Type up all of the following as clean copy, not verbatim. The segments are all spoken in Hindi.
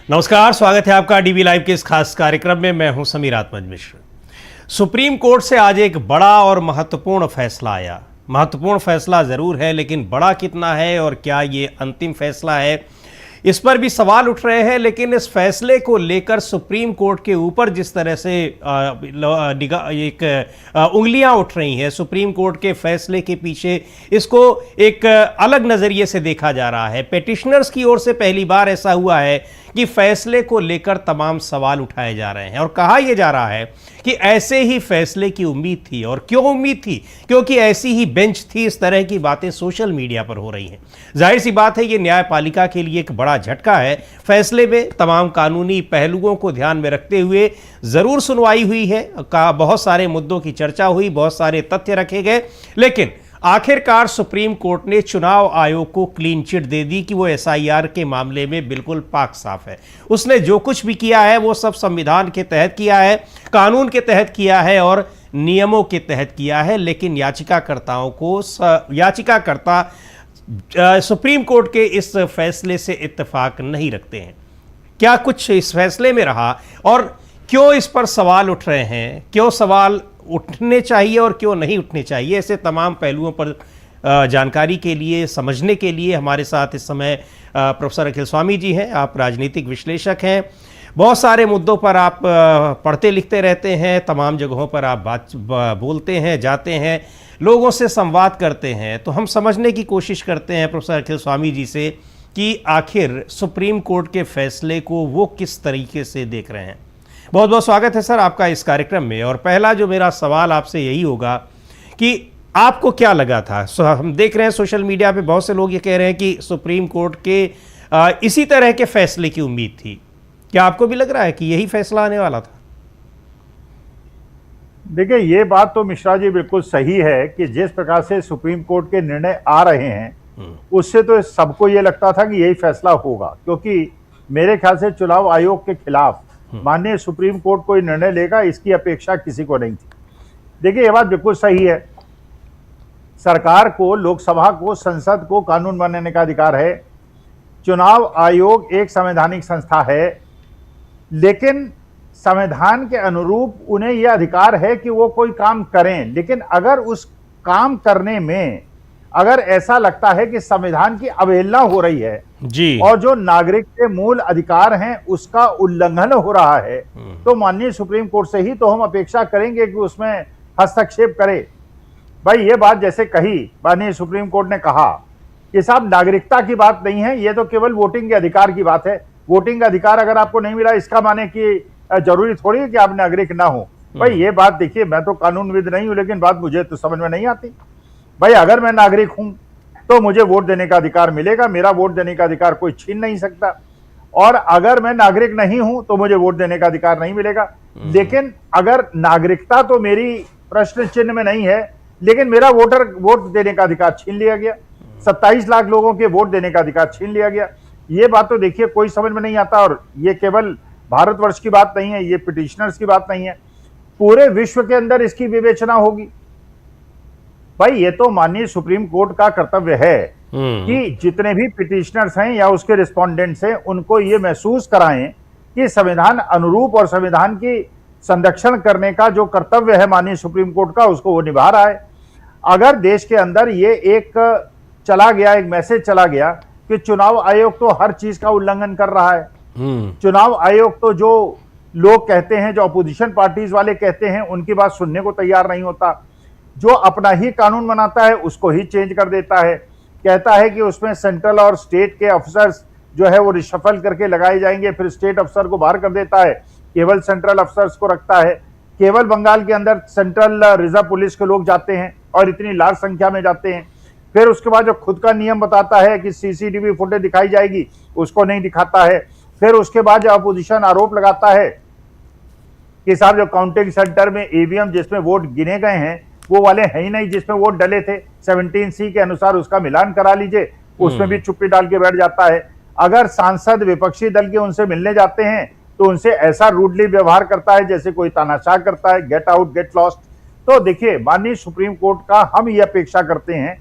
नमस्कार, स्वागत है आपका डीवी लाइव के इस खास कार्यक्रम में। मैं हूं समीर आत्मज मिश्र। सुप्रीम कोर्ट से आज एक बड़ा और महत्वपूर्ण फैसला आया। महत्वपूर्ण फैसला जरूर है, लेकिन बड़ा कितना है और क्या ये अंतिम फैसला है, इस पर भी सवाल उठ रहे हैं। लेकिन इस फैसले को लेकर सुप्रीम कोर्ट के ऊपर जिस तरह से उंगलियां उठ रही हैं, सुप्रीम कोर्ट के फैसले के पीछे इसको एक अलग नज़रिए से देखा जा रहा है। पेटिशनर्स की ओर से पहली बार ऐसा हुआ है कि फैसले को लेकर तमाम सवाल उठाए जा रहे हैं और कहा यह जा रहा है कि ऐसे ही फैसले की उम्मीद थी। और क्यों उम्मीद थी? क्योंकि ऐसी ही बेंच थी। इस तरह की बातें सोशल मीडिया पर हो रही हैं। जाहिर सी बात है, ये न्यायपालिका के लिए एक बड़ा झटका है। फैसले में तमाम कानूनी पहलुओं को ध्यान में रखते हुए जरूर सुनवाई हुई है, बहुत सारे मुद्दों की चर्चा हुई, बहुत सारे तथ्य रखे गए, लेकिन आखिरकार सुप्रीम कोर्ट ने चुनाव आयोग को क्लीन चिट दे दी कि वो एसआईआर के मामले में बिल्कुल पाक साफ है। उसने जो कुछ भी किया है वो सब संविधान के तहत किया है, कानून के तहत किया है और नियमों के तहत किया है। लेकिन याचिकाकर्ता सुप्रीम कोर्ट के इस फैसले से इत्तेफाक नहीं रखते हैं। क्या कुछ इस फैसले में रहा और क्यों इस पर सवाल उठ रहे हैं, क्यों सवाल उठने चाहिए और क्यों नहीं उठने चाहिए, ऐसे तमाम पहलुओं पर जानकारी के लिए, समझने के लिए हमारे साथ इस समय प्रोफेसर अखिल स्वामी जी हैं। आप राजनीतिक विश्लेषक हैं, बहुत सारे मुद्दों पर आप पढ़ते लिखते रहते हैं, तमाम जगहों पर आप बोलते हैं, जाते हैं, लोगों से संवाद करते हैं। तो हम समझने की कोशिश करते हैं प्रोफेसर अखिल स्वामी जी से कि आखिर सुप्रीम कोर्ट के फैसले को वो किस तरीके से देख रहे हैं। बहुत बहुत स्वागत है सर आपका इस कार्यक्रम में। और पहला जो मेरा सवाल आपसे यही होगा कि आपको क्या लगा था? हम देख रहे हैं सोशल मीडिया पे बहुत से लोग ये कह रहे हैं कि सुप्रीम कोर्ट के इसी तरह के फैसले की उम्मीद थी। क्या आपको भी लग रहा है कि यही फैसला आने वाला था? देखिए, ये बात तो मिश्रा जी बिल्कुल सही है कि जिस प्रकार से सुप्रीम कोर्ट के निर्णय आ रहे हैं उससे तो सबको ये लगता था कि यही फैसला होगा, क्योंकि मेरे ख्याल से चुनाव आयोग के खिलाफ माननीय सुप्रीम कोर्ट कोई निर्णय लेगा इसकी अपेक्षा किसी को नहीं थी। देखिए, ये बात बिल्कुल सही है। सरकार को, लोकसभा को, संसद को कानून बनाने का अधिकार है। चुनाव आयोग एक संवैधानिक संस्था है, लेकिन संविधान के अनुरूप उन्हें यह अधिकार है कि वो कोई काम करें। लेकिन अगर उस काम करने में अगर ऐसा लगता है कि संविधान की अवहेलना हो रही है जी, और जो नागरिक के मूल अधिकार हैं उसका उल्लंघन हो रहा है, तो माननीय सुप्रीम कोर्ट से ही तो हम अपेक्षा करेंगे कि उसमें हस्तक्षेप करे। भाई, ये बात जैसे कही माननीय सुप्रीम कोर्ट ने कहा कि साहब नागरिकता की बात नहीं है, ये तो केवल वोटिंग के अधिकार की बात है। वोटिंग का अधिकार अगर आपको नहीं मिला इसका माने कि जरूरी थोड़ी है कि आप नागरिक ना हो। भाई, ये बात देखिए, मैं तो कानूनविद नहीं हूं, लेकिन बात मुझे तो समझ में नहीं आती। भाई, अगर मैं नागरिक हूं तो मुझे वोट देने का अधिकार मिलेगा, मेरा वोट देने का अधिकार कोई छीन नहीं सकता। और अगर मैं नागरिक नहीं हूं तो मुझे वोट देने का अधिकार नहीं मिलेगा। लेकिन अगर नागरिकता तो मेरी प्रश्न चिन्ह में नहीं है, लेकिन मेरा वोट देने का अधिकार छीन लिया गया, 27 लाख लोगों के वोट देने का अधिकार छीन लिया गया। ये बात तो देखिए कोई समझ में नहीं आता। और ये केवल भारतवर्ष की बात नहीं है, ये पिटिशनर्स की बात नहीं है, पूरे विश्व के अंदर इसकी विवेचना होगी। भाई, ये तो माननीय सुप्रीम कोर्ट का कर्तव्य है कि जितने भी पिटिशनर्स हैं या उसके रिस्पोंडेंट्स हैं उनको ये महसूस कराएं कि संविधान अनुरूप और संविधान की संरक्षण करने का जो कर्तव्य है माननीय सुप्रीम कोर्ट का, उसको वो निभा रहा है। अगर देश के अंदर ये एक मैसेज चला गया कि चुनाव आयोग तो हर चीज का उल्लंघन कर रहा है, चुनाव आयोग तो जो लोग कहते हैं, जो अपोजिशन पार्टीज वाले कहते हैं, उनकी बात सुनने को तैयार नहीं होता, जो अपना ही कानून बनाता है उसको ही चेंज कर देता है, कहता है कि उसमें सेंट्रल और स्टेट के अफसर्स जो है वो रिशफल करके लगाए जाएंगे, फिर स्टेट अफसर को बाहर कर देता है, केवल सेंट्रल अफसर्स को रखता है। केवल बंगाल के अंदर सेंट्रल रिजर्व पुलिस के लोग जाते हैं और इतनी लार्ज संख्या में जाते हैं। फिर उसके बाद जो खुद का नियम बताता है कि सीसीटीवी फुटेज दिखाई जाएगी, उसको नहीं दिखाता है। फिर उसके बाद जो अपोजिशन आरोप लगाता है कि साहब जो काउंटिंग सेंटर में ईवीएम जिसमें वोट गिने गए हैं वो वाले हैं ही नहीं जिसमें वोट डले थे, 17C के अनुसार उसका मिलान करा लीजिए, उसमें भी चुप्पी डाल के बैठ जाता है। अगर सांसद विपक्षी दल के उनसे मिलने जाते हैं तो उनसे ऐसा रूडली व्यवहार करता है जैसे कोई तानाशाह करता है, गेट आउट गेट लॉस्ट। तो देखिए, माननीय सुप्रीम कोर्ट का हम ये अपेक्षा करते हैं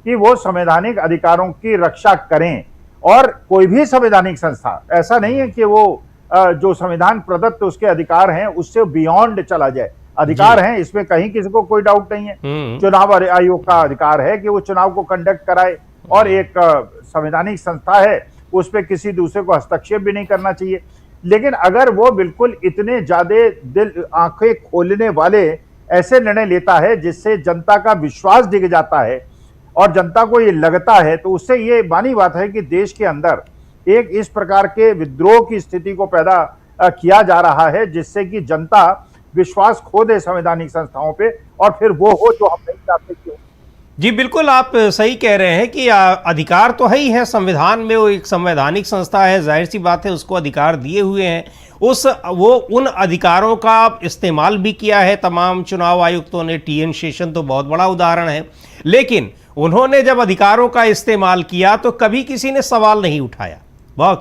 कि वो संवैधानिक अधिकारों की रक्षा करें और कोई भी संवैधानिक संस्था ऐसा नहीं है कि वो जो संविधान प्रदत्त उसके अधिकार हैं उससे बियॉन्ड चला जाए। अधिकार हैं, इसमें कहीं किसी को कोई डाउट नहीं है। चुनाव आयोग का अधिकार है कि वो चुनाव को कंडक्ट कराए, और एक संवैधानिक संस्था है, उस पर किसी दूसरे को हस्तक्षेप भी नहीं करना चाहिए। लेकिन अगर वो बिल्कुल इतने ज्यादा दिल आंखें खोलने वाले ऐसे निर्णय लेता है जिससे जनता का विश्वास डिग जाता है और जनता को ये लगता है, तो उससे ये मानी बात है कि देश के अंदर एक इस प्रकार के विद्रोह की स्थिति को पैदा किया जा रहा है जिससे कि जनता विश्वास खो दे संवैधानिक संस्थाओं पे, और फिर वो हो जो हम नहीं चाहते कि। जी बिल्कुल, आप सही कह रहे हैं कि अधिकार तो है ही है संविधान में, वो एक संवैधानिक संस्था है, जाहिर सी बात है उसको अधिकार दिए हुए हैं। वो उन अधिकारों का इस्तेमाल भी किया है तमाम चुनाव आयुक्तों ने। टीएन शेषन तो बहुत बड़ा उदाहरण है। लेकिन उन्होंने जब अधिकारों का इस्तेमाल किया तो कभी किसी ने सवाल नहीं उठाया,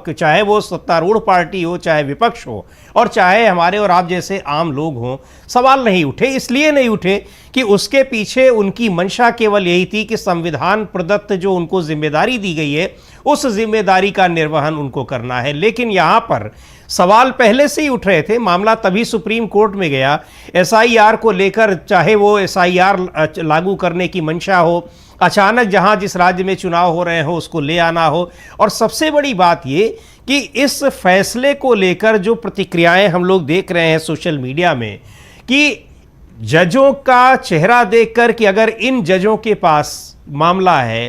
चाहे वो सत्तारूढ़ पार्टी हो, चाहे विपक्ष हो, और चाहे हमारे और आप जैसे आम लोग हों। सवाल नहीं उठे, इसलिए नहीं उठे कि उसके पीछे उनकी मंशा केवल यही थी कि संविधान प्रदत्त जो उनको जिम्मेदारी दी गई है उस जिम्मेदारी का निर्वहन उनको करना है। लेकिन यहाँ पर सवाल पहले से ही उठ रहे थे, मामला तभी सुप्रीम कोर्ट में गया एसआईआर को लेकर, चाहे वो एसआईआर लागू करने की मंशा हो, अचानक जहां जिस राज्य में चुनाव हो रहे हो उसको ले आना हो, और सबसे बड़ी बात ये कि इस फैसले को लेकर जो प्रतिक्रियाएं हम लोग देख रहे हैं सोशल मीडिया में, कि जजों का चेहरा देखकर कि अगर इन जजों के पास मामला है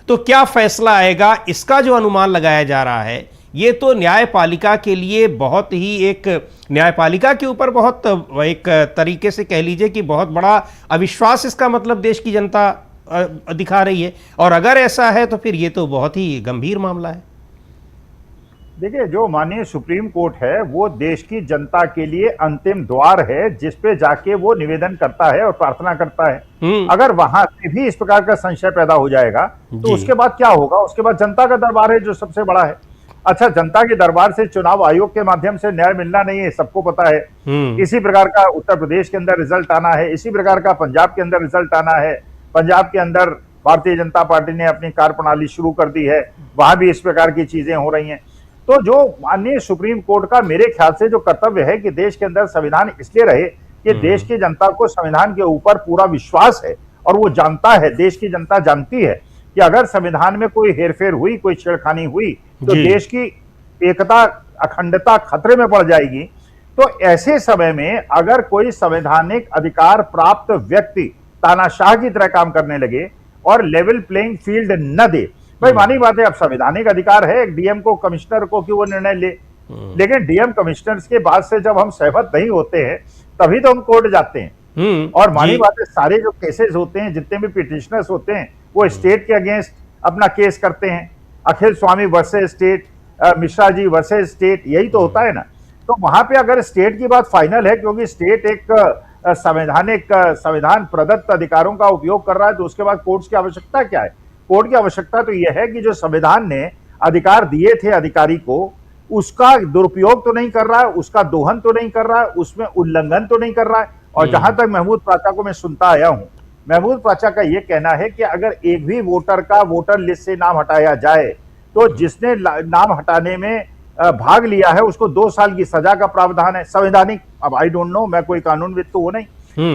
तो क्या फैसला आएगा, इसका जो अनुमान लगाया जा रहा है, ये तो न्यायपालिका के लिए बहुत ही एक, न्यायपालिका के ऊपर बहुत एक तरीके से कह लीजिए कि बहुत बड़ा अविश्वास इसका मतलब देश की जनता दिखा रही है। और अगर ऐसा है तो फिर ये तो बहुत ही गंभीर मामला है। देखिए, जो माननीय सुप्रीम कोर्ट है वो देश की जनता के लिए अंतिम द्वार है जिस पे जाके वो निवेदन करता है और प्रार्थना करता है। अगर वहां से भी इस प्रकार का संशय पैदा हो जाएगा तो उसके बाद क्या होगा? उसके बाद जनता का दरबार है जो सबसे बड़ा है। अच्छा, जनता के दरबार से चुनाव आयोग के माध्यम से न्याय मिलना नहीं है, सबको पता है। इसी प्रकार का उत्तर प्रदेश के अंदर रिजल्ट आना है, इसी प्रकार का पंजाब के अंदर रिजल्ट आना है। पंजाब के अंदर भारतीय जनता पार्टी ने अपनी कार्यप्रणाली शुरू कर दी है, वहां भी इस प्रकार की चीजें हो रही हैं। तो जो माननीय सुप्रीम कोर्ट का मेरे ख्याल से जो कर्तव्य है कि देश के अंदर संविधान इसलिए रहे कि देश की जनता को संविधान के ऊपर पूरा विश्वास है, और वो जानता है, देश की जनता जानती है कि अगर संविधान में कोई हेरफेर हुई, कोई छेड़खानी हुई तो देश की एकता, अखंडता खतरे में पड़ जाएगी। तो ऐसे समय में अगर कोई संवैधानिक अधिकार प्राप्त व्यक्ति तानाशाह की तरह काम करने लगे और लेवल प्लेइंग फील्ड न दे, भाई मानी बात है, अब संवैधानिक अधिकार है एक डीएम को, कमिश्नर को कि वो निर्णय ले, लेकिन डीएम कमिश्नर्स के बाद से जब हम सहमत नहीं होते हैं तभी तो हम कोर्ट जाते हैं। और मानी बात है, सारे जो केसेस होते हैं, जितने भी पिटिशनर्स होते हैं, वो स्टेट के अगेंस्ट अपना केस करते हैं। अखिल स्वामी versus state, Mishra ji versus state, यही तो होता है ना। तो वहां पे अगर स्टेट की बात फाइनल है, क्योंकि स्टेट एक संविधान प्रदत्त अधिकारों का उपयोग कर रहा है, तो उसके बाद कोर्ट्स की आवश्यकता क्या है? कोर्ट की आवश्यकता तो यह है कि जो संविधान ने अधिकार दिए थे अधिकारी को, उसका दुरुपयोग तो नहीं कर रहा है, उसका दोहन तो नहीं कर रहा है, उसमें उल्लंघन तो नहीं कर रहा है। और जहां तक महमूद पाचा को मैं सुनता आया हूं, महमूद पाचा का यह कहना है कि अगर एक भी वोटर का वोटर लिस्ट से नाम हटाया जाए तो जिसने नाम हटाने में भाग लिया है उसको 2 साल की सजा का प्रावधान है संवैधानिक। अब आई डोंट नो, मैं कोई कानूनविद तो वो नहीं,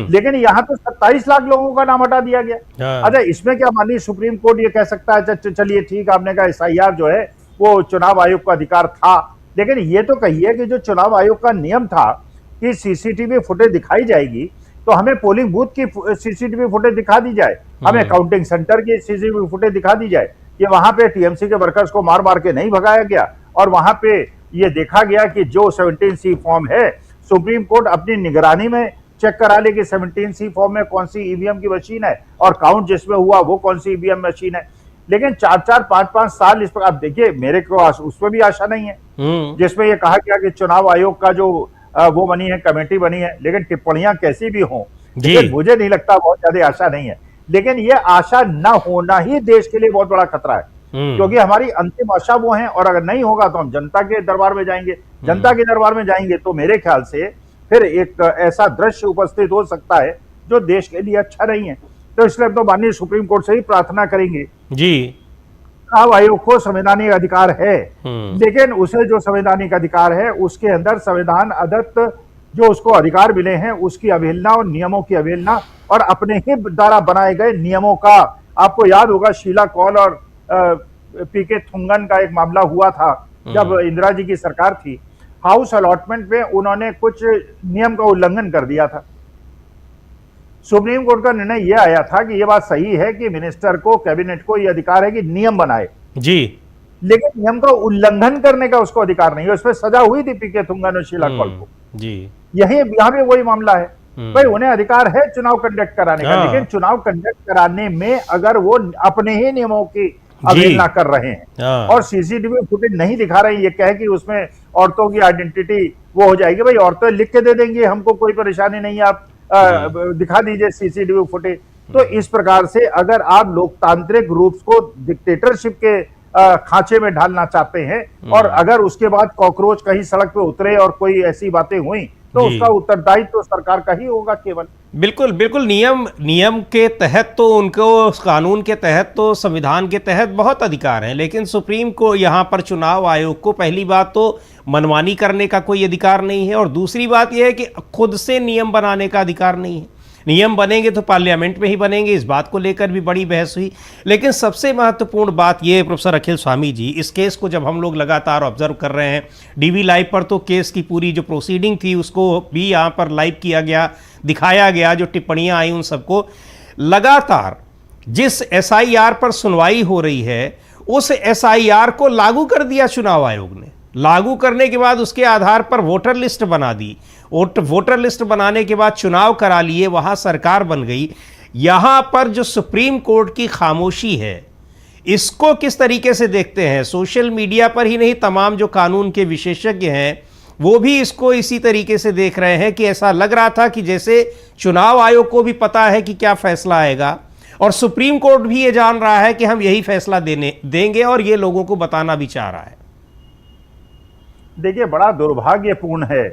लेकिन यहां तो 27 लाख लोगों का नाम हटा दिया गया। अच्छा, इसमें क्या माननीय सुप्रीम कोर्ट ये कह सकता है चलिए ठीक, आपने कहा एसआईआर जो है वो चुनाव आयोग का अधिकार था, लेकिन ये तो कहिए कि जो चुनाव आयोग का नियम था कि सीसीटीवी फुटेज दिखाई जाएगी, तो हमें पोलिंग बूथ की सीसीटीवी फुटेज दिखा दी जाए, हमें काउंटिंग सेंटर की सीसीटीवी फुटेज दिखा दी जाए कि वहां पे टीएमसी के वर्कर्स को मार मार के नहीं भगाया गया, और वहां पे ये देखा गया कि जो 17C फॉर्म है, सुप्रीम कोर्ट अपनी निगरानी में चेक करा ले कि 17C फॉर्म में कौन सी ईवीएम की मशीन है और काउंट जिसमें हुआ वो कौन सी ईवीएम मशीन है। लेकिन 4-4, 5-5 साल इस पर आप देखिए, मेरे को उसमें भी आशा नहीं है जिसमें ये कहा गया कि चुनाव आयोग का जो वो बनी है, कमेटी बनी है, लेकिन टिप्पणियां कैसी भी हों, मुझे नहीं लगता, बहुत ज्यादा आशा नहीं है। लेकिन ये आशा न होना ही देश के लिए बहुत बड़ा खतरा है, क्योंकि हमारी अंतिम आशा वो है, और अगर नहीं होगा तो हम जनता के दरबार में जाएंगे। जनता के दरबार में जाएंगे तो मेरे ख्याल से फिर एक ऐसा दृश्य उपस्थित हो सकता है जो देश के लिए अच्छा नहीं है। तो इसलिए तो माननीय सुप्रीम कोर्ट से ही प्रार्थना करेंगे जी, चुनाव आयोग को संवैधानिक अधिकार है, लेकिन उसे जो संवैधानिक अधिकार है उसके अंदर संविधान अदत्त जो उसको अधिकार मिले हैं उसकी अवहेलना और नियमों की अवहेलना और अपने ही द्वारा बनाए गए नियमों का, आपको याद होगा शीला कौल और पीके थुंगन का एक मामला हुआ था जब इंदिरा जी की सरकार थी, हाउस अलॉटमेंट में उन्होंने कुछ नियम का उल्लंघन कर दिया था। सुप्रीम कोर्ट का निर्णय यह आया था कि यह बात सही है कि मिनिस्टर को, कैबिनेट को यह अधिकार है कि नियम बनाए जी, लेकिन नियम का उल्लंघन करने का उसको अधिकार नहीं है। उसमें सजा हुई थी पीके थुंगन और शीला कौल को जी। यहां पे वही मामला है भाई, उन्हें अधिकार है चुनाव कंडक्ट कराने का, लेकिन चुनाव कंडक्ट कराने में अगर वो अपने ही नियमों की अवहेलना कर रहे हैं और सीसीटीवी फुटेज नहीं दिखा रहे हैं, ये कहे कि उसमें औरतों की आइडेंटिटी वो हो जाएगी, भाई औरतें लिख के दे देंगी, हमको कोई परेशानी नहीं है, आप दिखा दीजिए सीसीटीवी फुटेज। तो इस प्रकार से अगर आप लोकतांत्रिक रूप को डिक्टेटरशिप के खांचे में ढालना चाहते हैं और अगर उसके बाद कॉकरोच कहीं सड़क पे उतरे और कोई ऐसी बातें हुई तो उसका उत्तरदायित्व तो सरकार का ही होगा केवल। बिल्कुल बिल्कुल, नियम के तहत तो उनको, कानून के तहत तो, संविधान के तहत बहुत अधिकार हैं, लेकिन सुप्रीम को यहाँ पर चुनाव आयोग को पहली बात तो मनमानी करने का कोई अधिकार नहीं है और दूसरी बात यह है कि खुद से नियम बनाने का अधिकार नहीं है। नियम बनेंगे तो पार्लियामेंट में ही बनेंगे, इस बात को लेकर भी बड़ी बहस हुई। लेकिन सबसे महत्वपूर्ण बात यह है प्रोफेसर अखिल स्वामी जी, इस केस को जब हम लोग लगातार ऑब्जर्व कर रहे हैं, डीवी लाइव पर तो केस की पूरी जो प्रोसीडिंग थी उसको भी यहाँ पर लाइव किया गया, दिखाया गया, जो टिप्पणियाँ आई उन सबको, लगातार जिस एसआईआर पर सुनवाई हो रही है उस एसआईआर को लागू कर दिया चुनाव आयोग ने। लागू करने के बाद उसके आधार पर वोटर लिस्ट बना दी, वोटर लिस्ट बनाने के बाद चुनाव करा लिए, वहां सरकार बन गई। यहां पर जो सुप्रीम कोर्ट की खामोशी है, इसको किस तरीके से देखते हैं? सोशल मीडिया पर ही नहीं, तमाम जो कानून के विशेषज्ञ हैं वो भी इसको इसी तरीके से देख रहे हैं कि ऐसा लग रहा था कि जैसे चुनाव आयोग को भी पता है कि क्या फैसला आएगा और सुप्रीम कोर्ट भी ये जान रहा है कि हम यही फैसला देंगे और ये लोगों को बताना भी चाह रहा है। देखिए, बड़ा दुर्भाग्यपूर्ण है,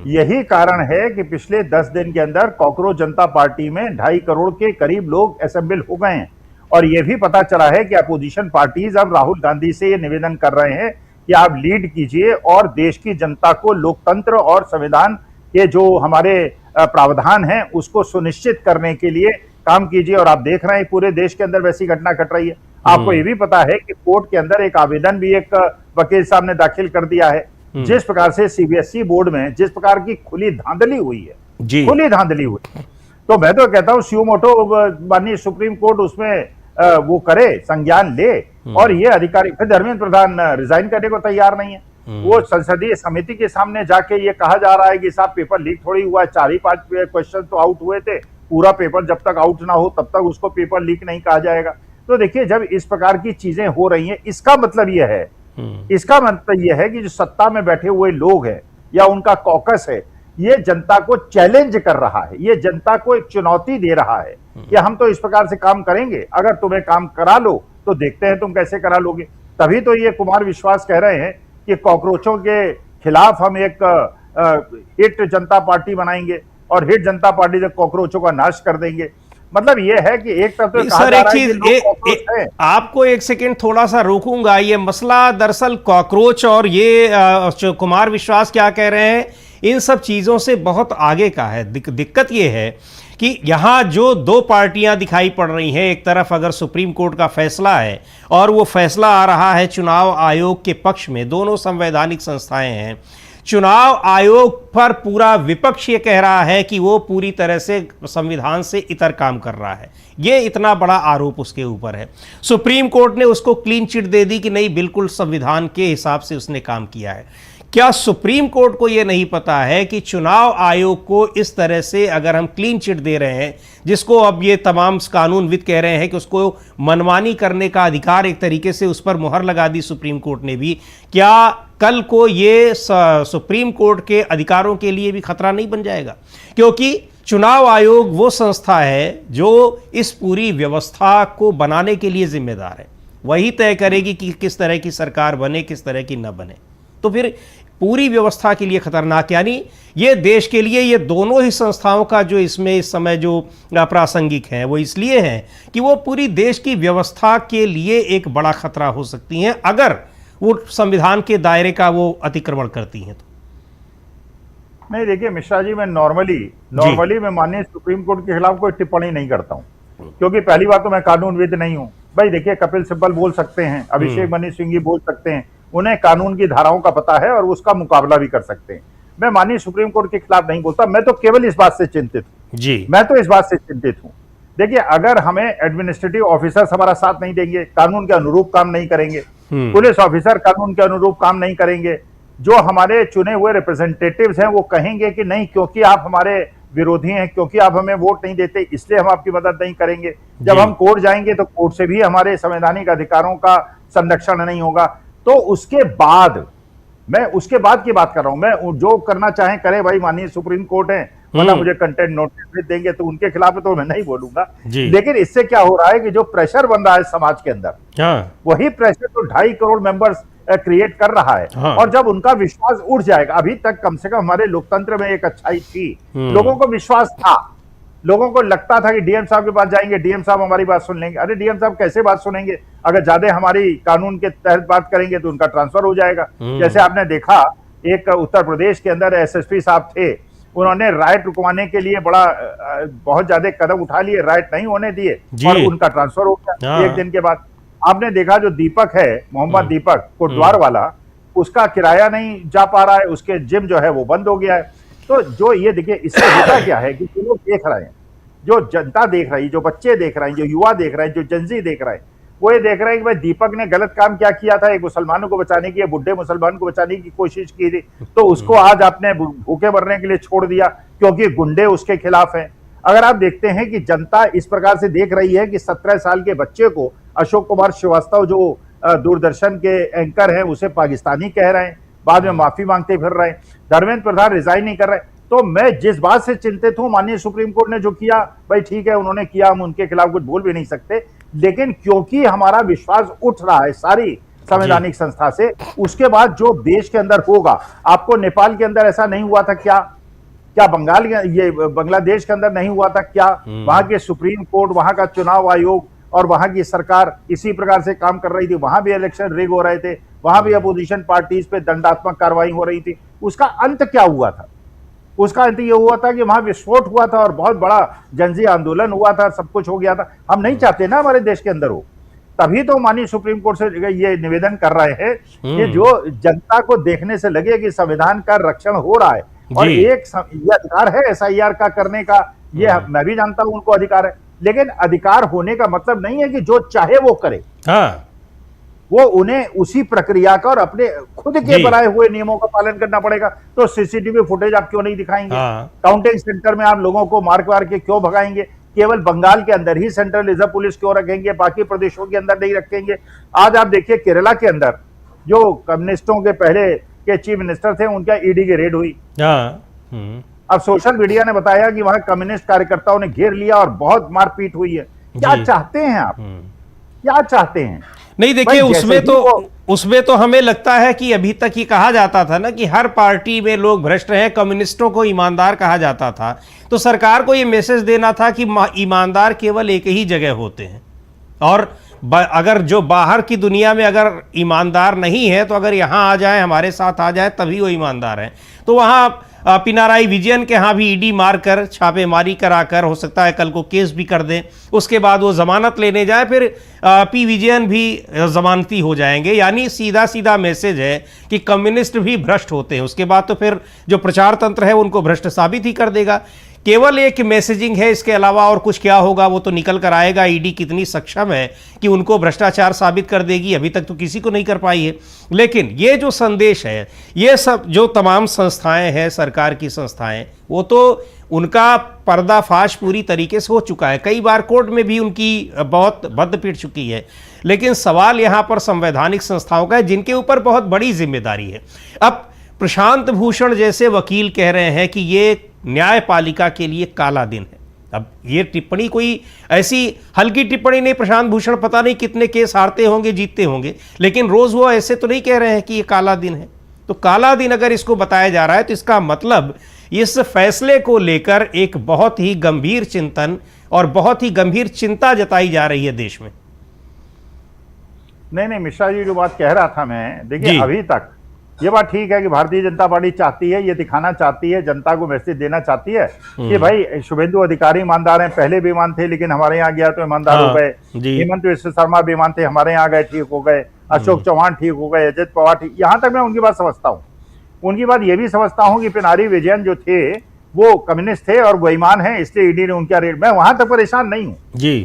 यही कारण है कि पिछले 10 दिन के अंदर कॉकरोच जनता पार्टी में 2.5 करोड़ के करीब लोग असेंबल हो गए हैं और यह भी पता चला है कि अपोजिशन पार्टीज अब राहुल गांधी से ये निवेदन कर रहे हैं कि आप लीड कीजिए और देश की जनता को लोकतंत्र और संविधान के जो हमारे प्रावधान हैं उसको सुनिश्चित करने के लिए काम कीजिए। और आप देख रहे हैं पूरे देश के अंदर वैसी घटना घट रही है। आपको ये भी पता है कि कोर्ट के अंदर एक आवेदन भी एक वकील साहब ने दाखिल कर दिया है। जिस प्रकार से सीबीएसई बोर्ड में जिस प्रकार की खुली धांधली हुई है, खुली धांधली हुई, तो मैं तो कहता हूं स्यू मोटो माननीय सुप्रीम कोर्ट उसमें वो करे, संज्ञान ले और ये अधिकारी, फिर धर्मेंद्र प्रधान रिजाइन करने को तैयार नहीं है। वो संसदीय समिति के सामने जाके ये कहा जा रहा है कि साहब पेपर लीक थोड़ी हुआ है, 4-5 क्वेश्चन तो आउट हुए थे, पूरा पेपर जब तक आउट ना हो तब तक उसको पेपर लीक नहीं कहा जाएगा। तो देखिए, जब इस प्रकार की चीजें हो रही हैं, इसका मतलब यह है, इसका मतलब यह है कि जो सत्ता में बैठे हुए लोग हैं या उनका कॉकस है, ये जनता को चैलेंज कर रहा है, ये जनता को एक चुनौती दे रहा है कि हम तो इस प्रकार से काम करेंगे, अगर तुम्हें काम करा लो तो देखते हैं तुम कैसे करा लोगे। तभी तो ये कुमार विश्वास कह रहे हैं कि कॉकरोचों के खिलाफ हम एक हिट जनता पार्टी बनाएंगे और हिट जनता पार्टी से कॉकरोचों का नाश कर देंगे। मतलब ये है कि एक तरफ तो सर, एक चीज आपको एक सेकंड थोड़ा सा रोकूंगा। ये मसला दरअसल कॉकरोच और ये कुमार विश्वास क्या कह रहे हैं, इन सब चीजों से बहुत आगे का है। दिक्कत ये है कि यहाँ जो दो पार्टियां दिखाई पड़ रही हैं, एक तरफ अगर सुप्रीम कोर्ट का फैसला है और वो फैसला आ रहा है चुनाव आयोग के पक्ष में, दोनों संवैधानिक संस्थाएं हैं। चुनाव आयोग पर पूरा विपक्ष ये कह रहा है कि वो पूरी तरह से संविधान से इतर काम कर रहा है। ये इतना बड़ा आरोप उसके ऊपर है। सुप्रीम कोर्ट ने उसको क्लीन चिट दे दी कि नहीं, बिल्कुल संविधान के हिसाब से उसने काम किया है। क्या सुप्रीम कोर्ट को यह नहीं पता है कि चुनाव आयोग को इस तरह से अगर हम क्लीन चिट दे रहे हैं, जिसको अब ये तमाम कानूनविद कह रहे हैं कि उसको मनमानी करने का अधिकार, एक तरीके से उस पर मुहर लगा दी सुप्रीम कोर्ट ने भी, क्या कल को ये सुप्रीम कोर्ट के अधिकारों के लिए भी खतरा नहीं बन जाएगा? क्योंकि चुनाव आयोग वो संस्था है जो इस पूरी व्यवस्था को बनाने के लिए जिम्मेदार है। वही तय करेगी कि किस तरह की सरकार बने, किस तरह की न बने। तो फिर पूरी व्यवस्था के लिए खतरनाक, यानी ये देश के लिए ये दोनों ही संस्थाओं का जो इसमें इस समय जो प्रासंगिक है वो इसलिए है कि वो पूरी देश की व्यवस्था के लिए एक बड़ा खतरा हो सकती हैं अगर वो संविधान के दायरे का वो अतिक्रमण करती हैं तो। नहीं देखिए मिश्रा जी, मैं नॉर्मली मैं माननीय सुप्रीम कोर्ट के खिलाफ कोई टिप्पणी नहीं करता हूं, क्योंकि पहली बात तो मैं कानूनविद नहीं हूं। भाई देखिए, कपिल सिब्बल बोल सकते हैं, अभिषेक मनु सिंघवी बोल सकते हैं, उन्हें कानून की धाराओं का पता है और उसका मुकाबला भी कर सकते हैं। मैं माननीय सुप्रीम कोर्ट के खिलाफ नहीं बोलता, मैं तो केवल इस बात से चिंतित हूं जी, मैं तो इस बात से चिंतित हूं। देखिए, अगर हमें एडमिनिस्ट्रेटिव ऑफिसर्स हमारा साथ नहीं देंगे, कानून के अनुरूप काम नहीं करेंगे, पुलिस ऑफिसर कानून के अनुरूप काम नहीं करेंगे, जो हमारे चुने हुए रिप्रेजेंटेटिव्स हैं वो कहेंगे कि नहीं, क्योंकि आप हमारे विरोधी हैं, क्योंकि आप हमें वोट नहीं देते, इसलिए हम आपकी मदद नहीं करेंगे। जब हम कोर्ट जाएंगे तो कोर्ट से भी हमारे संवैधानिक अधिकारों का संरक्षण नहीं होगा। तो उसके बाद, मैं उसके बाद की बात कर रहा हूं, मैं जो करना चाहें करें भाई, माननीय सुप्रीम कोर्ट है, वरना मुझे कंटेंट नोटिस देंगे तो उनके खिलाफ तो मैं नहीं बोलूंगा। लेकिन इससे क्या हो रहा है कि जो प्रेशर बन रहा है समाज के अंदर, वही प्रेशर तो 2.5 करोड़ मेंबर्स क्रिएट कर रहा है। और जब उनका विश्वास उठ जाएगा, अभी तक कम से कम हमारे लोकतंत्र में एक अच्छाई थी, लोगों को विश्वास था, लोगों को लगता था कि डीएम साहब के पास जाएंगे, डीएम साहब हमारी बात सुन लेंगे। अरे डीएम साहब कैसे बात सुनेंगे, अगर ज्यादा हमारी कानून के तहत बात करेंगे तो उनका ट्रांसफर हो जाएगा। जैसे आपने देखा, एक उत्तर प्रदेश के अंदर एसएसपी साहब थे, उन्होंने राइट रुकवाने के लिए बहुत ज्यादा कदम उठा लिए, राइट नहीं होने दिए और उनका ट्रांसफर हो गया 1 दिन के बाद। आपने देखा जो दीपक है, मोहम्मद दीपक कोटद्वार वाला, उसका किराया नहीं जा पा रहा है, उसके जिम जो है वो बंद हो गया है। तो जो ये देखिए, इससे होता क्या है कि जो लोग देख रहे हैं, जो जनता देख रही है, जो बच्चे देख रहे हैं, जो युवा देख रहे हैं, जो जनजी देख रहे हैं, वो ये देख रहे हैं कि भाई दीपक ने गलत काम क्या किया था, एक मुसलमानों को बचाने की, बुढ़े मुसलमान को बचाने की कोशिश की थी, तो उसको आज आपने भूखे मरने के लिए छोड़ दिया क्योंकि गुंडे उसके खिलाफ हैं। अगर आप देखते हैं कि जनता इस प्रकार से देख रही है कि 17 साल के बच्चे को अशोक कुमार श्रीवास्तव जो दूरदर्शन के एंकर हैं उसे पाकिस्तानी कह रहे हैं, बाद में माफी मांगते फिर रहे हैं, धर्मेंद्र प्रधान रिजाइन नहीं कर रहे। तो मैं जिस बात से चिंतित हूं, माननीय सुप्रीम कोर्ट ने जो किया, भाई ठीक है, उन्होंने किया, हम उनके खिलाफ कुछ बोल भी नहीं सकते, लेकिन क्योंकि हमारा विश्वास उठ रहा है सारी संवैधानिक संस्था से, उसके बाद जो देश के अंदर होगा, आपको नेपाल के अंदर ऐसा नहीं हुआ था क्या बंगाल ये बांग्लादेश के अंदर नहीं हुआ था क्या? वहां के सुप्रीम कोर्ट, वहां का चुनाव आयोग और वहां की सरकार इसी प्रकार से काम कर रही थी, वहां भी इलेक्शन रिग हो रहे थे, वहां भी अपोजिशन पार्टीज पे दंडात्मक कार्रवाई हो रही थी। उसका अंत क्या हुआ था? उसका अंत ये हुआ था कि वहां विस्फोट हुआ था और बहुत बड़ा जनजी आंदोलन हुआ था, सब कुछ हो गया था। हम नहीं चाहते ना हमारे देश के अंदर हो, तभी तो माननीय सुप्रीम कोर्ट से ये निवेदन कर रहे हैं कि जो जनता को देखने से लगे कि संविधान का रक्षण हो रहा है और ये अधिकार है एसआईआर का करने का, ये मैं भी जानता हूं उनको अधिकार है, लेकिन अधिकार होने का मतलब नहीं है कि जो चाहे वो करे। वो उन्हें उसी प्रक्रिया का और अपने खुद के बनाए हुए नियमों का पालन करना पड़ेगा। तो सीसीटीवी फुटेज आप क्यों नहीं दिखाएंगे? काउंटिंग सेंटर में आप लोगों को मार के क्यों भगाएंगे? केवल बंगाल के अंदर ही सेंट्रल रिजर्व पुलिस क्यों रखेंगे, बाकी प्रदेशों के अंदर नहीं रखेंगे? आज आप देखिए केरला के अंदर जो कम्युनिस्टों के पहले के चीफ मिनिस्टर थे, उनका ईडी की रेड हुई। अब सोशल मीडिया ने बताया कि वहां कम्युनिस्ट कार्यकर्ताओं ने घेर लिया और बहुत मारपीट हुई है। क्या चाहते हैं आप? क्या चाहते हैं? नहीं देखिए, उसमें तो हमें लगता है कि अभी तक ही कहा जाता था ना कि हर पार्टी में लोग भ्रष्ट हैं, कम्युनिस्टों को ईमानदार कहा जाता था। तो सरकार को यह मैसेज देना था कि ईमानदार केवल एक ही जगह होते हैं, और अगर जो बाहर की दुनिया में अगर ईमानदार नहीं है तो अगर यहाँ आ जाए, हमारे साथ आ जाए, तभी वो ईमानदार है। तो वहाँ पिनाराई विजयन के यहाँ भी ईडी मारकर, छापेमारी कराकर, हो सकता है कल को केस भी कर दें, उसके बाद वो जमानत लेने जाए, फिर पी विजयन भी जमानती हो जाएंगे। यानी सीधा सीधा मैसेज है कि कम्युनिस्ट भी भ्रष्ट होते हैं। उसके बाद तो फिर जो प्रचार तंत्र है उनको भ्रष्ट साबित ही कर देगा। केवल एक मैसेजिंग है, इसके अलावा और कुछ क्या होगा वो तो निकल कर आएगा। ईडी कितनी सक्षम है कि उनको भ्रष्टाचार साबित कर देगी, अभी तक तो किसी को नहीं कर पाई है। लेकिन ये जो संदेश है, ये सब जो तमाम संस्थाएं हैं, सरकार की संस्थाएं, वो तो उनका पर्दाफाश पूरी तरीके से हो चुका है। कई बार कोर्ट में भी उनकी बहुत बद पीट चुकी है। लेकिन सवाल यहाँ पर संवैधानिक संस्थाओं का है, जिनके ऊपर बहुत बड़ी जिम्मेदारी है। अब प्रशांत भूषण जैसे वकील कह रहे हैं कि ये न्यायपालिका के लिए काला दिन है। अब ये टिप्पणी कोई ऐसी हल्की टिप्पणी नहीं। प्रशांत भूषण पता नहीं कितने केस हारते होंगे, जीतते होंगे, लेकिन रोज वो ऐसे तो नहीं कह रहे हैं कि ये काला दिन है। तो काला दिन अगर इसको बताया जा रहा है तो इसका मतलब इस फैसले को लेकर एक बहुत ही गंभीर चिंतन और बहुत ही गंभीर चिंता जताई जा रही है देश में। नहीं मिश्रा जी, जो बात कह रहा था मैं, जी। देखिए अभी तक ये बात ठीक है कि भारतीय जनता पार्टी चाहती है, ये दिखाना चाहती है, जनता को मैसेज देना चाहती है कि भाई शुभेंदु अधिकारी ईमानदार हैं, पहले भी ईमान थे लेकिन हमारे यहाँ गया तो ईमानदार हो गए। हेमंत विश्व शर्मा भी ईमान थे, हमारे यहाँ गए ठीक हो गए। अशोक चौहान ठीक हो गए, अजित पवार ठीक। यहाँ तक मैं उनकी बात समझता हूँ। उनकी बात ये भी समझता हूँ कि पिनारी विजयन जो थे वो कम्युनिस्ट थे और बेईमान हैं, इसलिए ईडी ने उनका रेट। मैं वहां तक परेशान नहीं हूँ जी,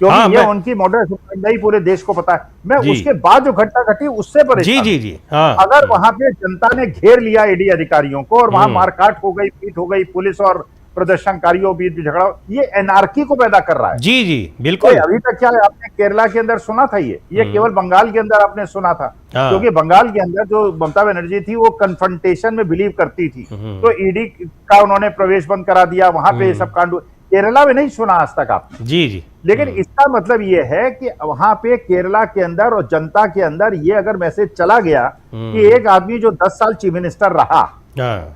क्योंकि ये उनकी मॉडल ही पूरे देश को पता है। मैं उसके बाद जो घटना घटी उससे परेशान। जी। हाँ। अगर वहां पे जनता ने घेर लिया ईडी अधिकारियों को और वहां मारकाट हो गई, पीट हो गई, पुलिस और प्रदर्शनकारियों बीच झगड़ा, ये एनआरकी को पैदा कर रहा है। जी बिल्कुल। अभी तक क्या है, आपने केरला के अंदर सुना था, ये केवल बंगाल के अंदर आपने सुना था। क्योंकि बंगाल के अंदर जो ममता बनर्जी थी वो कन्फ्रंटेशन में बिलीव करती थी, तो ईडी का उन्होंने प्रवेश बंद करा दिया, वहां पे ये सब कांड। केरला में नहीं सुना आज तक आपने। जी। लेकिन इसका मतलब ये है कि वहां पे केरला के अंदर और जनता के अंदर ये अगर मैसेज चला गया कि एक आदमी जो 10 साल चीफ मिनिस्टर रहा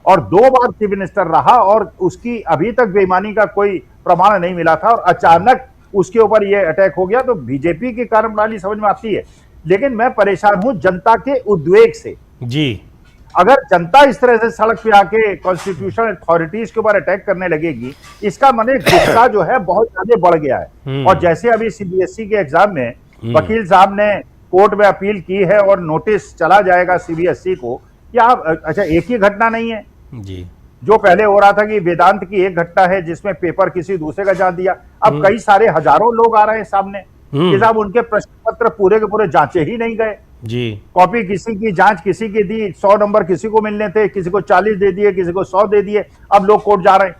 और 2 बार चीफ मिनिस्टर रहा और उसकी अभी तक बेईमानी का कोई प्रमाण नहीं मिला था और अचानक उसके ऊपर ये अटैक हो गया, तो बीजेपी की कार्यप्रणाली समझ में आती है। लेकिन मैं परेशान हूं जनता के उद्वेग से। जी, अगर जनता इस तरह से सड़क पे आके कॉन्स्टिट्यूशनल अथॉरिटीज के ऊपर अटैक करने लगेगी, इसका माने गुस्सा जो है बहुत ज्यादा बढ़ गया है। और जैसे अभी सीबीएसई के एग्जाम में वकील साहब ने कोर्ट में अपील की है और नोटिस चला जाएगा सीबीएसई को, क्या अच्छा एक ही घटना नहीं है जी, जो पहले हो रहा था कि वेदांत की एक घटना है जिसमें पेपर किसी दूसरे का जांच दिया, अब कई सारे हजारों लोग आ रहे हैं सामने कि साहब उनके प्रश्न पत्र पूरे के पूरे जांचे ही नहीं गए जी, कॉपी किसी की, जांच किसी की दी, 100 नंबर किसी को मिलने थे, किसी को 40 दे दिए, किसी को 100 दे दिए, अब लोग कोर्ट जा रहे हैं।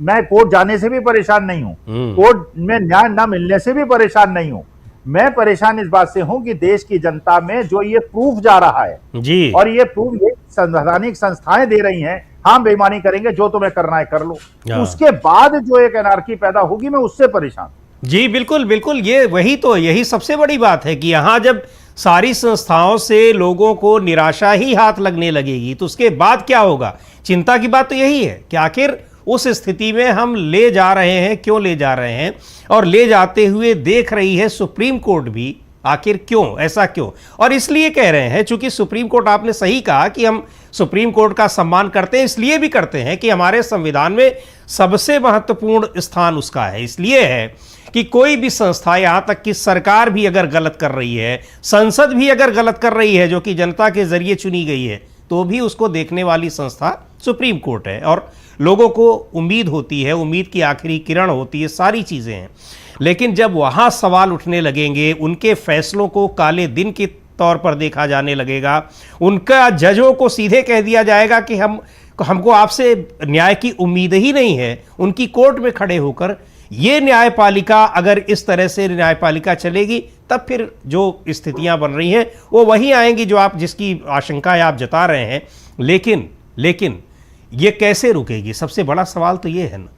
मैं कोर्ट जाने से भी परेशान नहीं हूं, कोर्ट में न्याय ना मिलने से भी परेशान नहीं हूं। मैं परेशान इस बात से हूं कि देश की जनता में जो ये प्रूफ जा रहा है जी, और ये प्रूफ ये संवैधानिक संस्थाएं दे रही हैं, हम बेईमानी करेंगे, जो तुम्हें करना है कर लो, उसके बाद जो एक एनार्की पैदा होगी, मैं उससे परेशान। जी बिल्कुल बिल्कुल, ये वही तो, यही सबसे बड़ी बात है कि यहां जब सारी संस्थाओं से लोगों को निराशा ही हाथ लगने लगेगी तो उसके बाद क्या होगा। चिंता की बात तो यही है कि आखिर उस स्थिति में हम ले जा रहे हैं, क्यों ले जा रहे हैं, और ले जाते हुए देख रही है सुप्रीम कोर्ट भी, आखिर क्यों, ऐसा क्यों। और इसलिए कह रहे हैं, चूंकि सुप्रीम कोर्ट, आपने सही कहा कि हम सुप्रीम कोर्ट का सम्मान करते हैं, इसलिए भी करते हैं कि हमारे संविधान में सबसे महत्वपूर्ण स्थान उसका है। इसलिए है कि कोई भी संस्था, यहां तक कि सरकार भी अगर गलत कर रही है, संसद भी अगर गलत कर रही है, जो कि जनता के जरिए चुनी गई है, तो भी उसको देखने वाली संस्था सुप्रीम कोर्ट है और लोगों को उम्मीद होती है, उम्मीद की आखिरी किरण होती है, सारी चीज़ें हैं। लेकिन जब वहाँ सवाल उठने लगेंगे, उनके फैसलों को काले दिन के तौर पर देखा जाने लगेगा, उनका जजों को सीधे कह दिया जाएगा कि हमको आपसे न्याय की उम्मीद ही नहीं है, उनकी कोर्ट में खड़े होकर ये न्यायपालिका, अगर इस तरह से न्यायपालिका चलेगी तब फिर जो स्थितियां बन रही हैं वो वही आएंगी जो आप, जिसकी आशंकाएं आप जता रहे हैं। लेकिन ये कैसे रुकेगी, सबसे बड़ा सवाल तो ये है ना।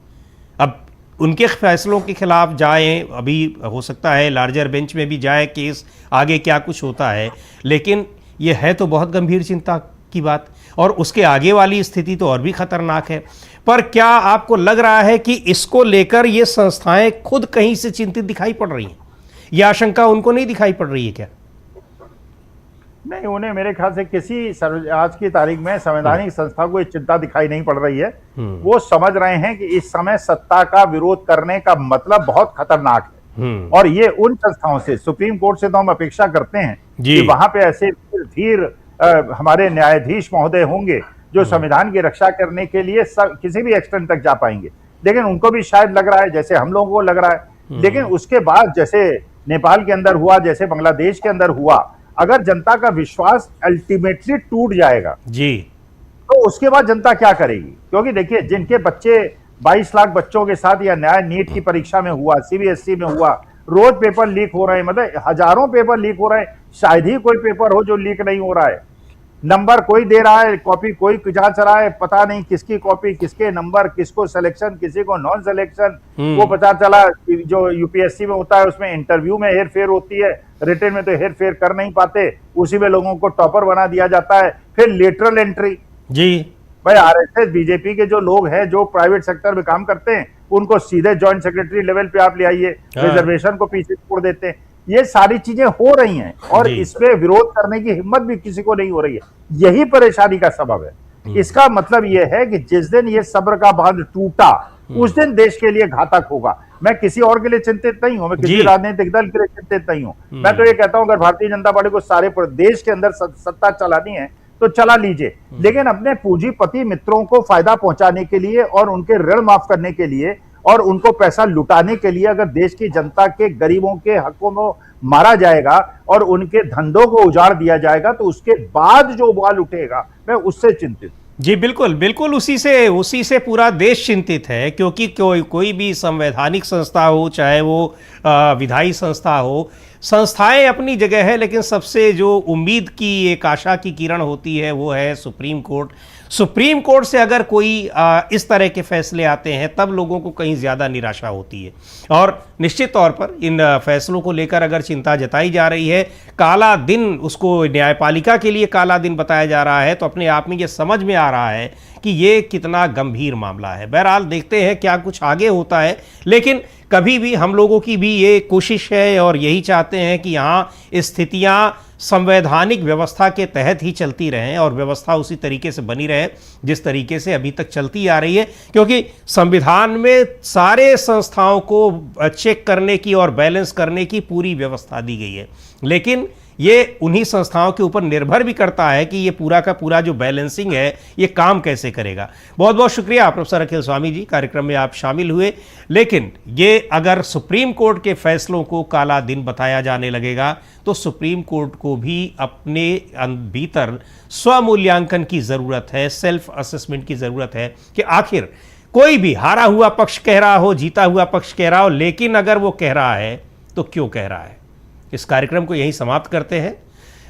अब उनके फैसलों के खिलाफ जाएं, अभी हो सकता है लार्जर बेंच में भी जाए केस, आगे क्या कुछ होता है, लेकिन ये है तो बहुत गंभीर चिंता की बात, और उसके आगे वाली स्थिति तो और भी खतरनाक है। पर क्या आपको लग रहा है कि इसको लेकर ये संस्थाएं खुद कहीं से चिंतित दिखाई पड़ रही हैं? यह आशंका उनको नहीं दिखाई पड़ रही है क्या? नहीं, उन्हें मेरे ख्याल से किसी आज की तारीख में संवैधानिक संस्था को चिंता दिखाई नहीं पड़ रही है। वो समझ रहे हैं कि इस समय सत्ता का विरोध करने का मतलब बहुत खतरनाक है, और ये उन संस्थाओं से, सुप्रीम कोर्ट से तो हम अपेक्षा करते हैं कि वहां पे ऐसे धीर हमारे न्यायाधीश महोदय होंगे जो संविधान की रक्षा करने के लिए किसी भी एक्सटेंट तक जा पाएंगे। लेकिन उनको भी शायद लग रहा है, जैसे हम लोगों को लग रहा है। लेकिन उसके बाद जैसे नेपाल के अंदर हुआ, जैसे बांग्लादेश के अंदर हुआ, अगर जनता का विश्वास अल्टीमेटली टूट जाएगा जी, तो उसके बाद जनता क्या करेगी? क्योंकि देखिए, जिनके बच्चे 22 लाख बच्चों के साथ या न्याय नीट की परीक्षा में हुआ, सीबीएसई में हुआ, रोज पेपर लीक हो रहे हैं, मतलब हजारों पेपर लीक हो रहे हैं, शायद ही कोई पेपर हो जो लीक नहीं हो रहा है। नंबर कोई दे रहा है, कॉपी कोई जांच रहा है, पता नहीं किसकी कॉपी, किसके नंबर, किसको सिलेक्शन, किसी को नॉन सिलेक्शन। वो पता चला कि जो यूपीएससी में होता है उसमें इंटरव्यू में हेर फेर होती है, रिटन में तो हेर फेर कर नहीं पाते, उसी में लोगों को टॉपर बना दिया जाता है। फिर लेटरल एंट्री जी भाई, आरएसएस बीजेपी के जो लोग हैं जो प्राइवेट सेक्टर में काम करते हैं उनको सीधे जॉइंट सेक्रेटरी लेवल पे आप ले आइए, रिजर्वेशन को पीछे छोड़ देते हैं। ये सारी चीजें हो रही हैं और इसमें विरोध करने की हिम्मत भी किसी को नहीं हो रही है। यही परेशानी का सबब है। इसका मतलब यह है कि जिस दिन ये सब्र का बांध टूटा उस दिन देश के लिए घातक होगा। मैं किसी और के लिए चिंतित नहीं हूं, मैं किसी राजनीतिक दल के लिए चिंतित नहीं हूं। मैं तो ये कहता हूं अगर भारतीय जनता पार्टी को सारे देश के अंदर सत्ता चलानी है तो चला लीजिए, लेकिन अपने पूंजीपति मित्रों को फायदा पहुंचाने के लिए और उनके ऋण माफ करने के लिए और उनको पैसा लुटाने के लिए अगर देश की जनता के गरीबों के हकों में मारा जाएगा और उनके धंधों को उजाड़ दिया जाएगा तो उसके बाद जो उबाल उठेगा मैं उससे चिंतित। जी बिल्कुल बिल्कुल, उसी से पूरा देश चिंतित है, क्योंकि कोई भी संवैधानिक संस्था हो, चाहे वो विधायी संस्था हो, संस्थाएं अपनी जगह है, लेकिन सबसे जो उम्मीद की एक आशा की किरण होती है वो है सुप्रीम कोर्ट। सुप्रीम कोर्ट से अगर कोई इस तरह के फैसले आते हैं तब लोगों को कहीं ज़्यादा निराशा होती है। और निश्चित तौर पर इन फैसलों को लेकर अगर चिंता जताई जा रही है, काला दिन उसको न्यायपालिका के लिए काला दिन बताया जा रहा है, तो अपने आप में ये समझ में आ रहा है कि ये कितना गंभीर मामला है। बहरहाल देखते हैं क्या कुछ आगे होता है, लेकिन कभी भी हम लोगों की भी ये कोशिश है और यही चाहते हैं कि यहाँ स्थितियाँ संवैधानिक व्यवस्था के तहत ही चलती रहें और व्यवस्था उसी तरीके से बनी रहे जिस तरीके से अभी तक चलती आ रही है, क्योंकि संविधान में सारे संस्थाओं को चेक करने की और बैलेंस करने की पूरी व्यवस्था दी गई है। लेकिन ये उन्हीं संस्थाओं के ऊपर निर्भर भी करता है कि ये पूरा का पूरा जो बैलेंसिंग है ये काम कैसे करेगा। बहुत बहुत शुक्रिया प्रोफेसर अखिल स्वामी जी, कार्यक्रम में आप शामिल हुए। लेकिन ये अगर सुप्रीम कोर्ट के फैसलों को काला दिन बताया जाने लगेगा तो सुप्रीम कोर्ट को भी अपने भीतर स्वमूल्यांकन की ज़रूरत है, सेल्फ असेसमेंट की ज़रूरत है कि आखिर कोई भी हारा हुआ पक्ष कह रहा हो, जीता हुआ पक्ष कह रहा हो, लेकिन अगर वो कह रहा है तो क्यों कह रहा है। इस कार्यक्रम को यहीं समाप्त करते हैं।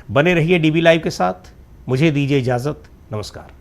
बने रहिए डीबी लाइव के साथ, मुझे दीजिए इजाज़त, नमस्कार।